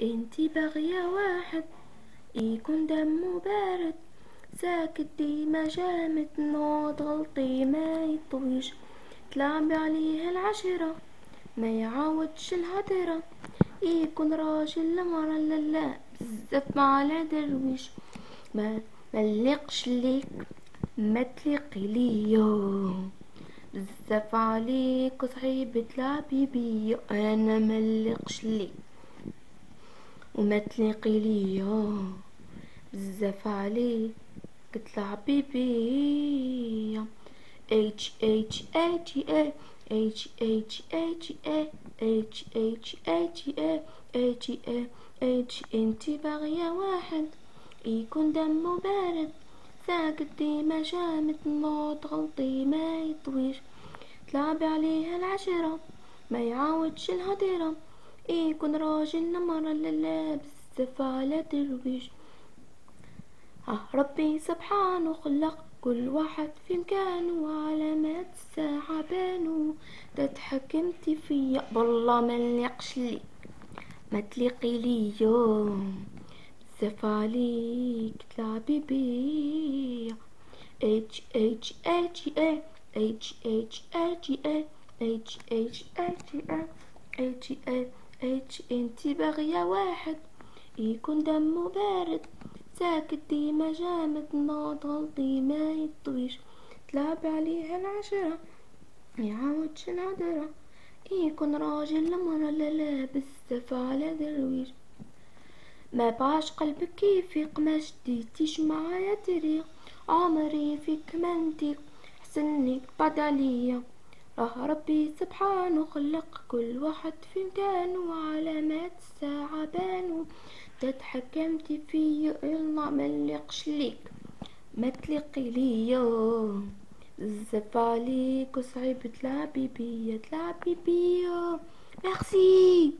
انتي باغية واحد يكون دمه بارد، ساكت ديما جامد، نوض غلطي ما يطويش، تلعبي عليه العشرة ما يعاودش الهدرة، يكون راجل لمرة لا بزاف مع درويش، ما ملقش ليك ما تليقي ليا، بزاف عليك وصعيب تلعبي بيا، انا ملقش ليك وما تليقي ليا، بزاف عليك تلعبي بيا. H H H A H H H A H H H A H A H انتي باغية واحد يكون دمه بارد، ساكت ديما جامد، نوض غلطي ما يطويش، تلعبي عليه العشرة ما يعاودش الهدرة، يكون راجل نمرة لا بزاف على درويش. ربي سبحانه خلق كل واحد في مكانه، وعلامات الساعة بانوا، تتحكمتي فيا بالله مليقش ليك ما تليقي ليا، بزاف عليك تلعبي بيا. H H H A H H H A H H H A H A H انتي باغية واحد يكون دمه بارد، ساكت ديما جامد، نوض غلطي ما يطويش، تلعب عليها العشرة ميعاودش الهدرة، يكون راجل لمرة لا بزاف على درويش، ما باش قلبك يفيق ما جديتيش معايا طريق، عمري فيك منطيق حسنك بعد عليا، ربي سبحانه خلق كل واحد في مكانه، وعلامات الساعة بانوا، تتحكمتي فيا يلا مليقش ليك ما تليقي ليا، بزاف عليك وصعيب تلعبي بيا. ميرسي.